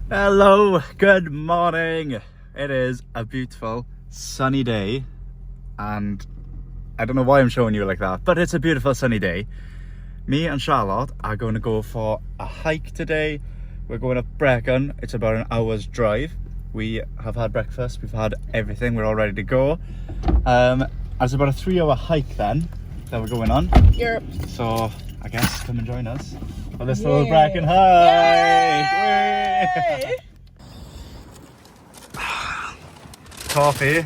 Hello, good morning. It is a beautiful sunny day, and I don't know why I'm showing you like that, but it's a beautiful sunny day. Me and Charlotte are going to go for a hike today. We're going up Brecon. It's about an hour's drive. We have had breakfast, we've had everything, we're all ready to go. It's about a 3-hour hike then that we're going on. Yep. So I guess come and join us for this little Brecon hike. Coffee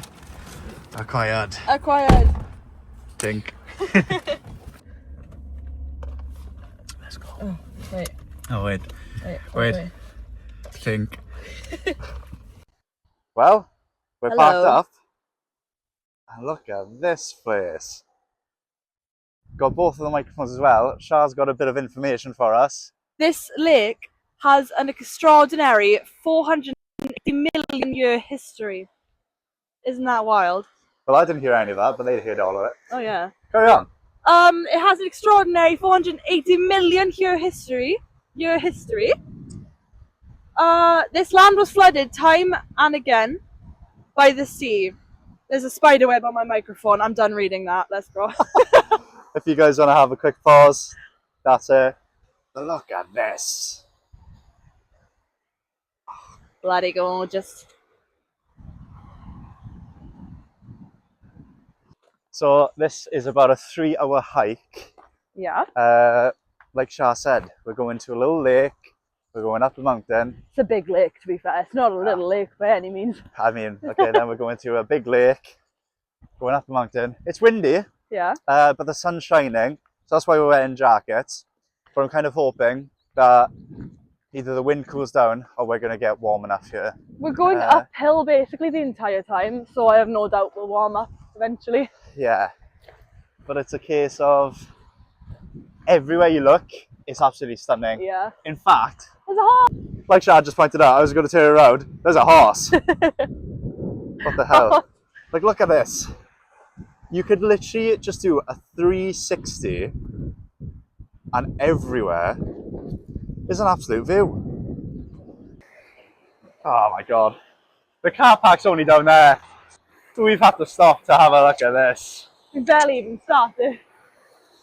acquired. Think. Let's go. Oh, wait. Oh wait. Wait. Think. Well, we're Hello. parked up. And look at this place. Got both of the microphones as well. Shah's got a bit of information for us. This lake has an extraordinary 480 million year history. Isn't that wild? Well, I didn't hear any of that, but they heard all of it. Oh yeah. Carry on. It has an extraordinary 480 million year history. This land was flooded time and again by the sea. There's a spider web on my microphone. I'm done reading that. Let's go. If you guys want to have a quick pause, that's it. But look at this. Bloody gorgeous. So this is about a 3-hour hike. Yeah. Like Shah said, we're going to a little lake. We're going up the mountain. It's a big lake, to be fair. It's not a little lake by any means. I mean, okay, then we're going to a big lake. Going up the mountain. It's windy. Yeah. But the sun's shining. So that's why we're wearing jackets. But I'm kind of hoping that either the wind cools down or we're going to get warm enough here. We're going uphill basically the entire time, so I have no doubt we'll warm up eventually. Yeah. But it's a case of everywhere you look, it's absolutely stunning. Yeah. In fact, There's a horse! like Shad just pointed out, I was going to turn around. There's a horse. What the hell? Like, look at this. You could literally just do a 360 and everywhere is an absolute view. Oh my god. The car park's only down there. So we've had to stop to have a look at this. We barely even started.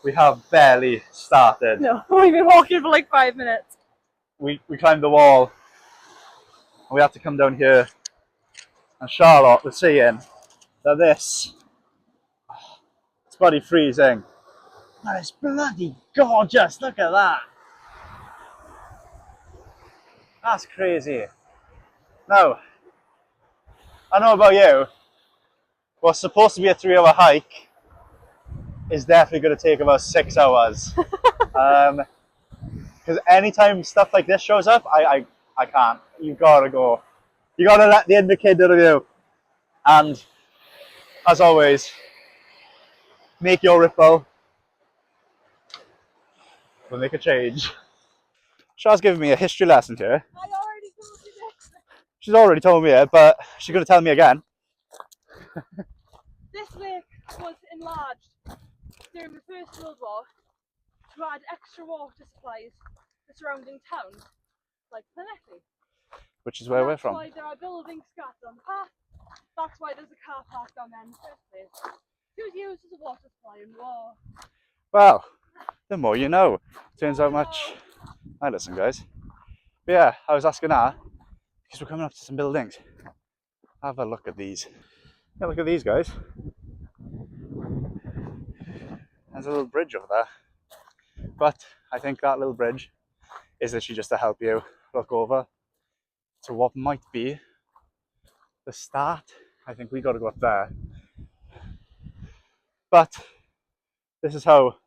We have barely started. No, we've been walking for like 5 minutes. We climbed the wall. And we had to come down here. And Charlotte was saying that this, it's bloody freezing. Man, it's bloody gorgeous. Look at that. That's crazy. Now, I know about you. What's supposed to be a 3-hour hike is definitely going to take about 6 hours. Because anytime stuff like this shows up, I can't. You've got to go. You got to let the inner kid out of you. And as always, make your ripple. We'll make a change. Shah's giving me a history lesson here. I already told you this. She's already told me it, but she's going to tell me again. This lake was enlarged during the First World War to add extra water supplies to surrounding towns, like Llanelli. Which is where we're from. That's why there are buildings scattered on the path. That's why there's a car park down there in the first place. It was used as a water supply in war. Well, the more you know. Turns out much. Hi, listen, guys. But yeah, I was asking her because we're coming up to some buildings. Have a look at these. Yeah, look at these, guys. There's a little bridge over there. But I think that little bridge is literally just to help you look over to what might be the start. I think we got to go up there. But this is how,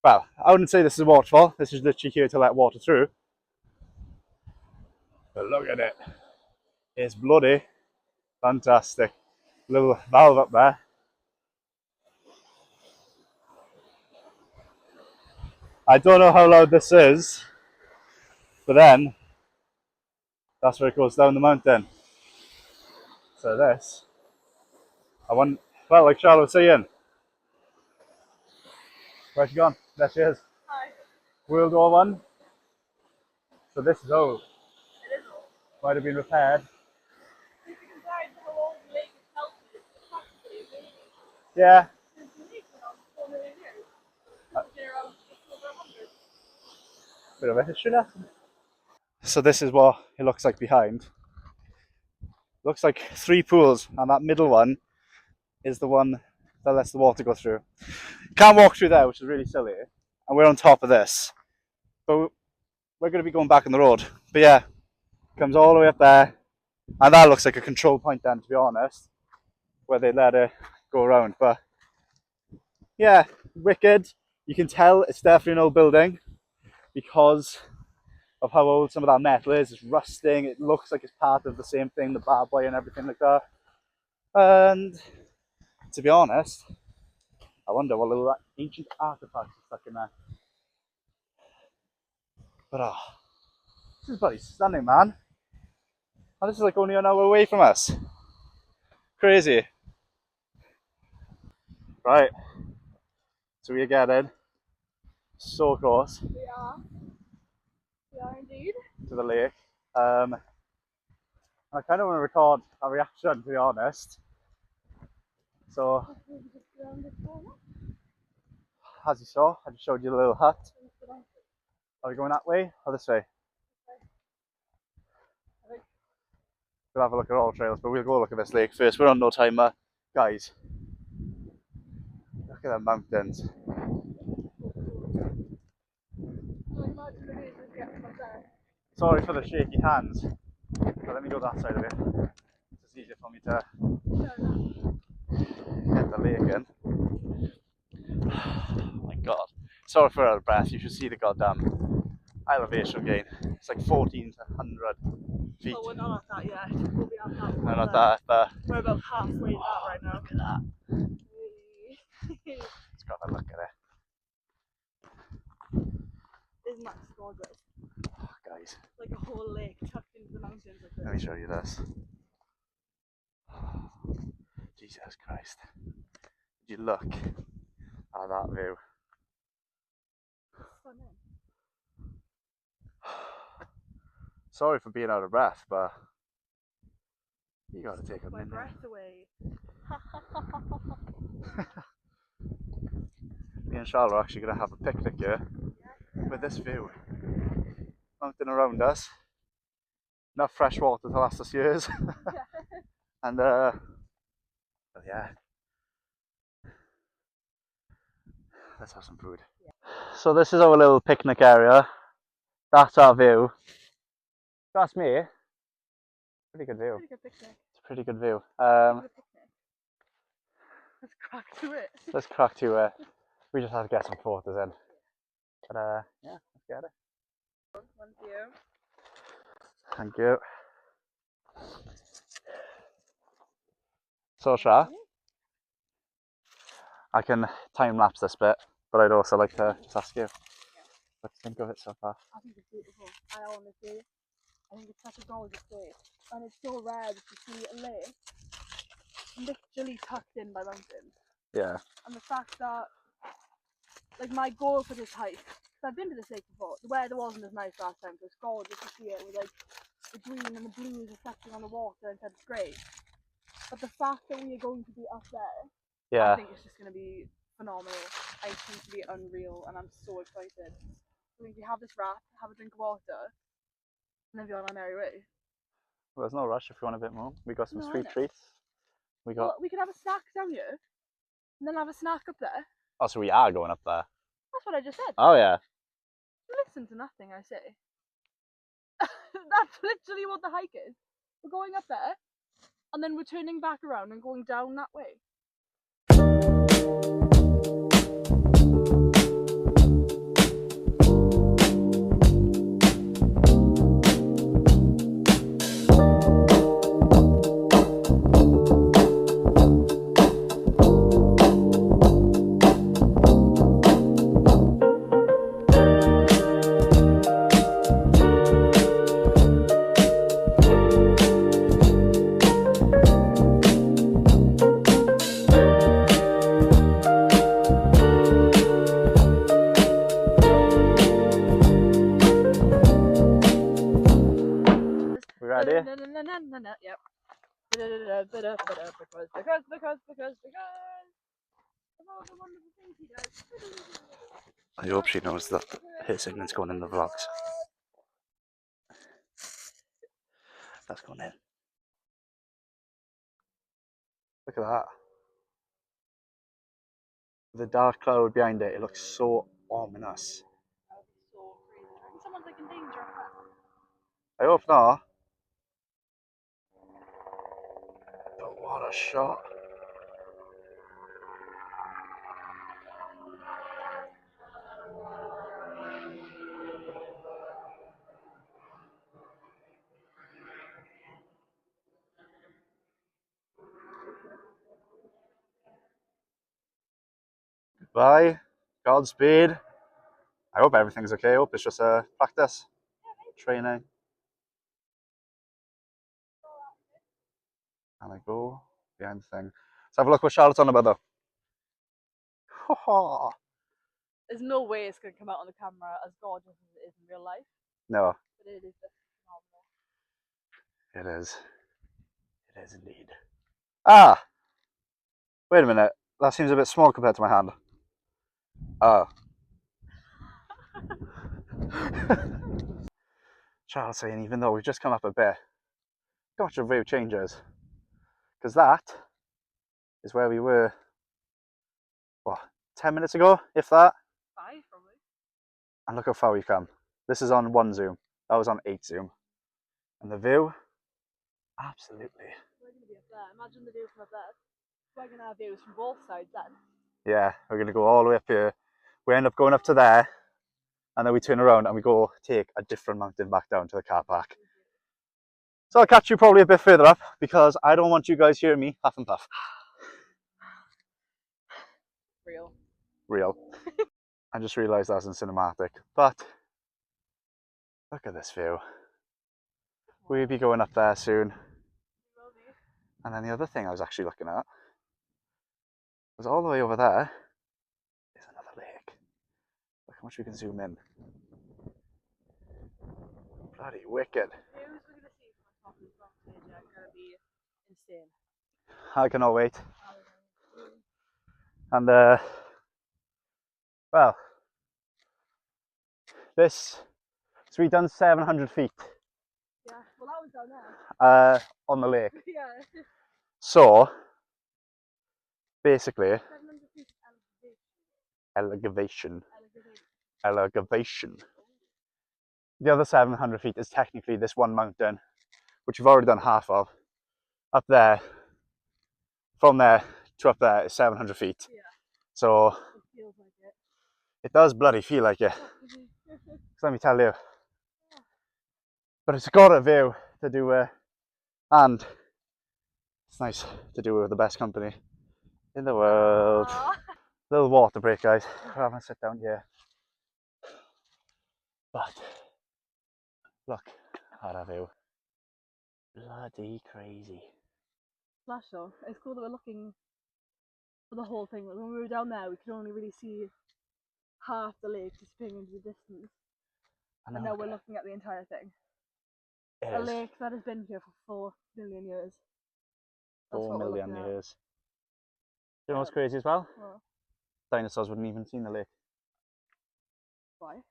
well, I wouldn't say this is a waterfall. This is literally here to let water through. But look at it. It's bloody fantastic. Little valve up there. I don't know how loud this is, but then that's where it goes down the mountain. So this, well, like Charlotte was saying, where's she gone? There she is. Hi. World War One. So this is how It Might have been repaired. If you can drive the whole lake itself, it's practically amazing. Yeah. There's a lake around 4 million years. It's been around just over 100. Bit of a history lesson. So this is what it looks like behind. Looks like 3 pools, and that middle one is the one that lets the water go through. Can't walk through there, which is really silly. And we're on top of this. But we're going to be going back on the road. But yeah, comes all the way up there. And that looks like a control point then, to be honest, where they let it go around. But yeah, wicked. You can tell it's definitely an old building because of how old some of that metal is. It's rusting. It looks like it's part of the same thing, the barbed wire and everything like that. And to be honest, I wonder what little ancient artifacts are stuck in there. But oh, this is bloody stunning, man. And this is like only an hour away from us. Crazy. Right. So we're getting so close We are. We are indeed. to the lake. I kind of want to record our reaction, to be honest. So, as you saw, I just showed you the little hut. Are we going that way or this way? We'll have a look at all trails, but we'll go look at this lake first. We're on no timer. Guys, look at the mountains. Sorry for the shaky hands, but let me go that side of it. It's easier for me to get the lake in. Oh my god. Sorry for out of breath. You should see the goddamn elevation gain. It's like 1400 feet. Well, we're not at that yet. We'll be at that. No, not that, but we're about halfway at right now. look at that. Let's go have a look at it. Isn't that gorgeous? Oh, guys. Like a whole lake tucked into the mountains like this. Let me show you this. Oh, Jesus Christ. Would you look at that view? Stunning. Sorry for being out of breath, but you gotta take a My minute. breath away. Me and Charlotte are actually gonna have a picnic here with this view. Mountain around us. Enough fresh water to last us years. And well, yeah. Let's have some food. Yeah. So this is our little picnic area. That's our view. That's me. Pretty good view. Pretty good picnic. It's a pretty good view. Let's crack to it. Let's crack to it. We just have to get some photos in. But yeah, let's get it. One view. Thank you. So Shah, I can time lapse this bit, but I'd also like to just ask you, what do you think of it so far? I think it's beautiful. I honestly, I think it's such a gorgeous day, and it's so rare to see a lake literally tucked in by mountains. Yeah. And the fact that, like, my goal for this hike, because I've been to this lake before, the weather wasn't as nice last time, so it's gorgeous to see it with like the green and the blues reflecting on the water, and it's great. But the fact that we are going to be up there, Yeah. I think it's just going to be phenomenal. I think it's going to be unreal, and I'm so excited. So we have this wrap, have a drink of water, and then be on our merry way. Well, there's no rush if you want a bit more. We got some sweet treats. We got. Well, we could have a snack down here, and then have a snack up there. Oh, so we are going up there. That's what I just said. Oh yeah. Listen to nothing I say. That's literally what the hike is. We're going up there, and then we're turning back around and going down that way. ready? Yep. Because of all the wonderful things he does. I hope she knows that her segment's going in the vlogs. That's going in. Look at that. The dark cloud behind it, it looks so ominous. That would be so crazy. I think someone's like in danger. I hope not. But what a shot. Goodbye. Godspeed. I hope everything's okay. I hope it's just a practice. Training. And I go behind the thing. Let's have a look what Charlotte's on about though. There's no way it's going to come out on the camera as gorgeous as it is in real life. No. But it is just phenomenal. It is. It is indeed. Ah! Wait a minute. That seems a bit small compared to my hand. Oh. Charles saying, even though we've just come up a bit, gosh, the view changes. Because that is where we were, what, 10 minutes ago, if that? 5 probably. And look how far we've come. This is on 1 zoom. That was on 8 zoom. And the view, absolutely. We're going to be up there. Imagine the view from up there. We're going to have views from both sides then. Yeah, we're going to go all the way up here. We end up going up to there, and then we turn around and we go take a different mountain back down to the car park. So I'll catch you probably a bit further up, because I don't want you guys hearing me huff and puff. Real. I just realised that's in cinematic, but look at this view. We'll be going up there soon. And then the other thing I was actually looking at was all the way over there is another lake. Look how much we can zoom in. Bloody wicked. The views we're going to see from the top of the front stage are going to be insane. I cannot wait. And well, so we've done 700 feet. Yeah, well that was down there. On the lake. Yeah. So basically, 700 feet elevation. elevation. Elevation. The other 700 feet is technically this one mountain, which we've already done half of. Up there, from there to up there is 700 feet. Yeah. So it feels like it. It does bloody feel like it. Let me tell you. But it's got a view to do with, and it's nice to do with the best company in the world. Little water break, guys. We're having to sit down here. But look at that view. Bloody crazy. Flash though. It's cool that we're looking for the whole thing. When we were down there, we could only really see half the lake disappearing into the distance. And now we're looking at the entire thing. A lake that has been here for 4 million years. That's 4 million at. years. Do you know what's crazy as well? What? Dinosaurs wouldn't even seen the lake. Why?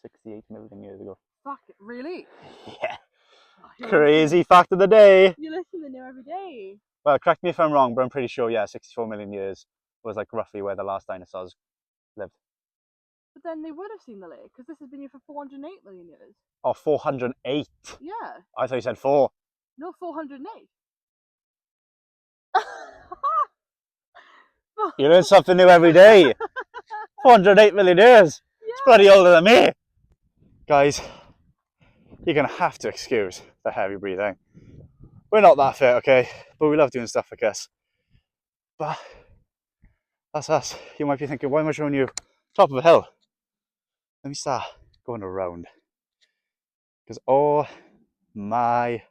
68 million years ago. Fuck it, really? Yeah. Oh, Crazy fact of the day. You listen to know every day. Well, correct me if I'm wrong, but I'm pretty sure, yeah, 64 million years was like roughly where the last dinosaurs lived. But then they would have seen the lake, because this has been here for 408 million years. Oh, 408. Yeah. I thought you said 4. No, 408. You learn something new every day. 408 million years. Yeah. It's bloody older than me. Guys, you're going to have to excuse the heavy breathing. We're not that fit, okay? But we love doing stuff like this. But that's us. You might be thinking, why am I showing you top of a hill? Let me start going around. Because, oh my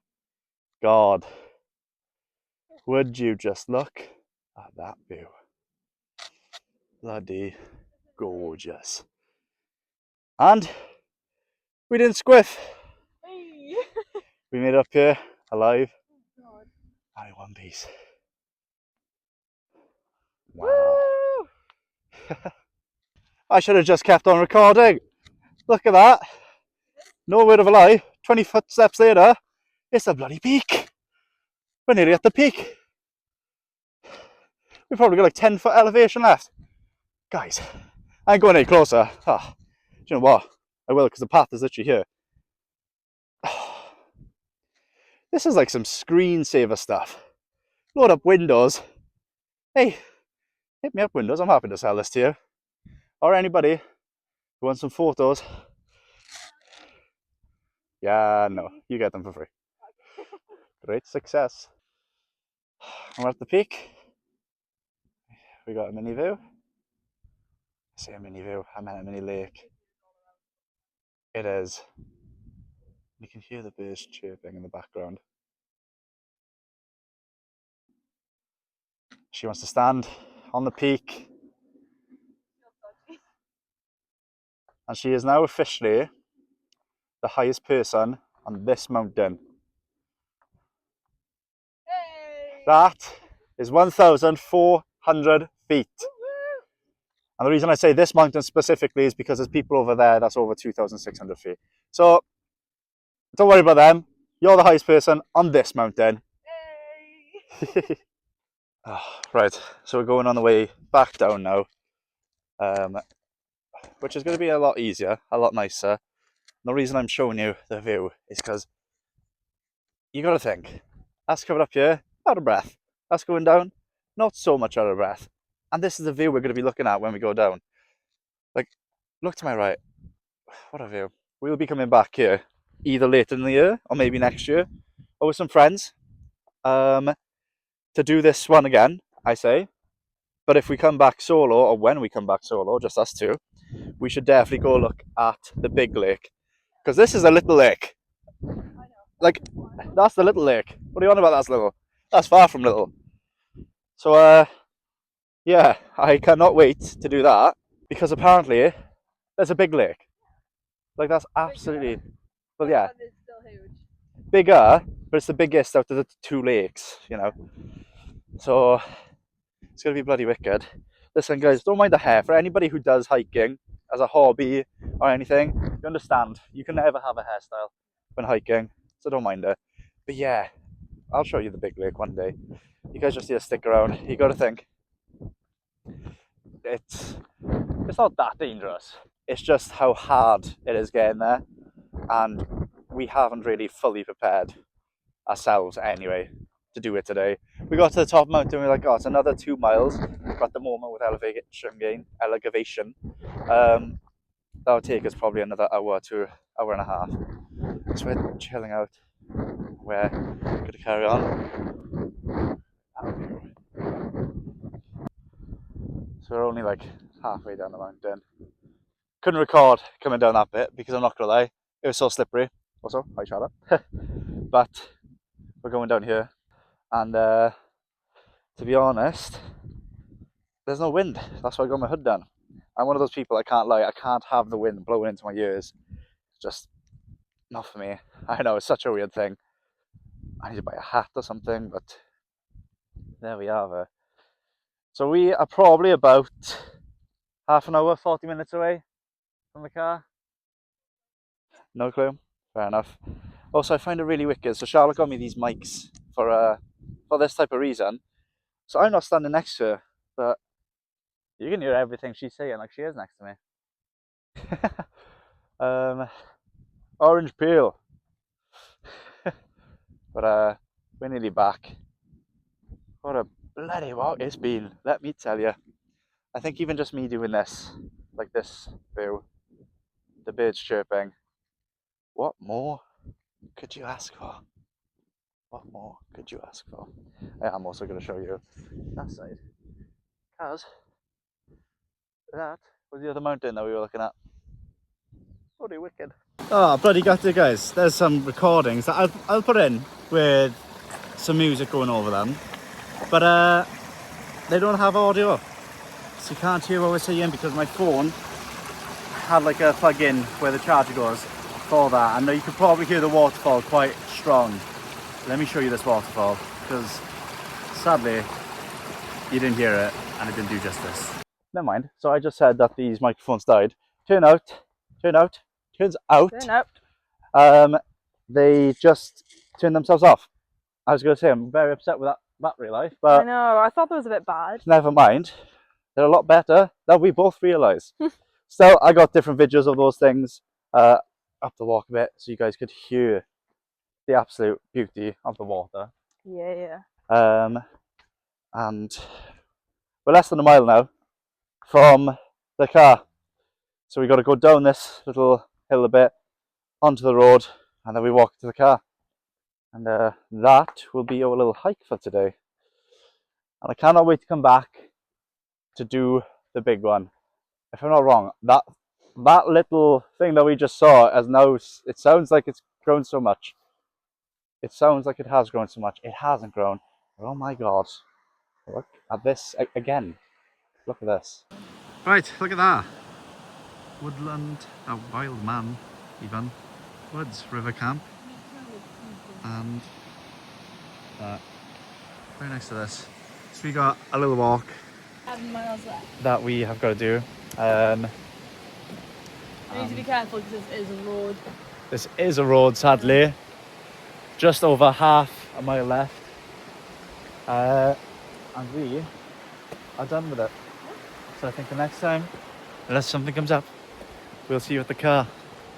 God. Would you just look at that view? Bloody gorgeous. And we didn't squiff. Hey. We made it up here, alive, God. and in one piece. Woo! Wow. I should have just kept on recording. Look at that. No word of a lie. 20 footsteps later, it's a bloody peak. We're nearly at the peak. We've probably got like 10-foot elevation left. Guys, I ain't going any closer. Ah, do you know what? I will, because the path is literally here. This is like some screensaver stuff. Load up Windows. Hey, hit me up, Windows. I'm happy to sell this to you. Or anybody who wants some photos. Yeah, no, you get them for free. Great success. We're at the peak. We got a mini view. I say a mini view, I meant a mini lake. It is. You can hear the birds chirping in the background. She wants to stand on the peak. And she is now officially the highest person on this mountain. Hey! That is 1,400 feet. And the reason I say this mountain specifically is because there's people over there that's over 2,600 feet. So don't worry about them. You're the highest person on this mountain. Hey! Right, so we're going on the way back down now, which is going to be a lot easier, a lot nicer. And the reason I'm showing you the view is because you got to think, that's coming up here, out of breath. That's going down, not so much out of breath. And this is the view we're going to be looking at when we go down. Like, look to my right. What a view. We'll be coming back here either later in the year or maybe next year, or with some friends, to do this one again, I say. But if we come back solo, or when we come back solo, just us two, we should definitely go look at the big lake. Because this is a little lake. Like, that's the little lake. What are you on about that's little? That's far from little. So, yeah, I cannot wait to do that. Because apparently, there's a big lake. Like, that's absolutely... Well, yeah. It's still huge. Bigger, but it's the biggest out of the two lakes, you know. So, it's going to be bloody wicked. Listen, guys, don't mind the hair. For anybody who does hiking as a hobby or anything, you understand. You can never have a hairstyle when hiking, so don't mind it. But yeah, I'll show you the big lake one day. You guys just need to stick around. You got to think. It's not that dangerous. It's just how hard it is getting there. And we haven't really fully prepared ourselves anyway to do it today. We got to the top mountain, we were like, oh, it's another 2 miles. But at the moment with elevation, that'll take us probably another hour to hour and a half. So we're chilling out. We're going to carry on. So we're only like halfway down the mountain. Couldn't record coming down that bit because I'm not going to lie, it was so slippery. Also, hi Charlotte. But we're going down here. And to be honest, there's no wind. That's why I got my hood done. I'm one of those people, I can't lie, I can't have the wind blowing into my ears. It's just not for me. I know, it's such a weird thing. I need to buy a hat or something, but there we are. So we are probably about half an hour, 40 minutes away from the car. No clue. Fair enough. Also, I find it really wicked. So Charlotte got me these mics for this type of reason. So I'm not standing next to her, but you can hear everything she's saying like she is next to me. Orange peel. But we're nearly back. What a bloody walk it's been, let me tell you. I think even just me doing this, like this view, the birds chirping, what more could you ask for? What more could you ask for? I'm also going to show you that side, because that was the other mountain that we were looking at. Bloody wicked. Oh, bloody got it, guys. There's some recordings that I'll put in with some music going over them, but they don't have audio, so you can't hear what we're saying because my phone had like a plug-in where the charger goes for that. I know you can probably hear the waterfall quite strong. Let me show you this waterfall, because sadly you didn't hear it and it didn't do justice. Never mind. So I just said that these microphones died. Turns out, they just turned themselves off. I was going to say I'm very upset with that battery life, but I know, I thought that was a bit bad. never mind. They're a lot better. That we both realise. Still, I got different videos of those things up the walk a bit, so you guys could hear the absolute beauty of the water. Yeah. And we're less than a mile now from the car, so we got to go down this little hill a bit onto the road, and then we walk to the car, and that will be our little hike for today. And I cannot wait to come back to do the big one. If I'm not wrong, that little thing that we just saw has now, it sounds like it's grown so much. It sounds like it has grown so much. It hasn't grown. Oh my god. Look at this again. Look at this. Right, look at that. Woodland, a wild man even. Woods, river camp. And very next to this. So we got a little walk 7 miles left. that we have got to do. You need to be careful because this is a road. This is a road, sadly. Just over half a mile left. And we are done with it. So I think the next time, unless something comes up, we'll see you at the car.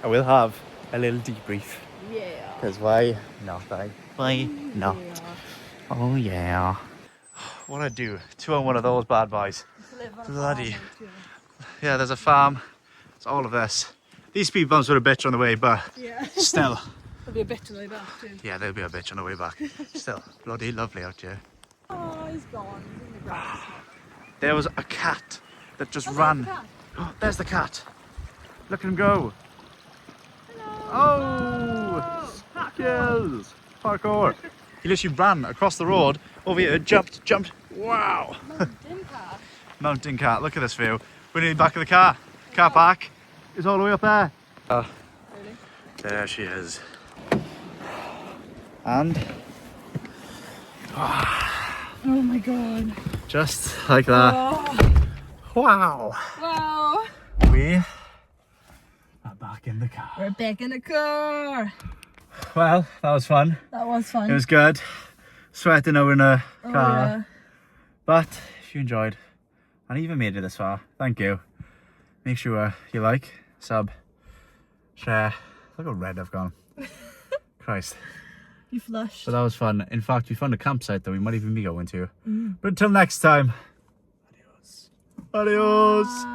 And we'll have a little debrief. Yeah. Because why not, eh? Why not? Yeah. Oh yeah. What I do? Two on one of those bad boys. Bloody. Yeah, there's a farm. It's all of this. These speed bumps were a bitch on the way, but Yeah. still. There'll be a bitch on the way back too. Yeah, they'll be a bitch on the way back. Still, bloody lovely out here. Oh, he's gone. He's in the grass. There was a cat that just Oh, ran. there's the cat. Oh, there's the cat. Look at him go. Hello. Oh! Skills! Parkour. He literally ran across the road, over here, jumped. Wow! Mountain cat. Mountain cat, look at this view. We're nearly back of the car. Car park is all the way up there. Really? There she is. And Oh my god. just like that. Oh. Wow! Wow. We are back in the car. We're back in the car. Well, that was fun. That was fun. It was good. Sweating over in a car. Yeah. But if you enjoyed and even made it this far, thank you. Make sure you like, sub, share. Look how red I've gone. Christ. You flushed. But that was fun. In fact, we found a campsite that we might even be going to. But until next time. Adios. Adios.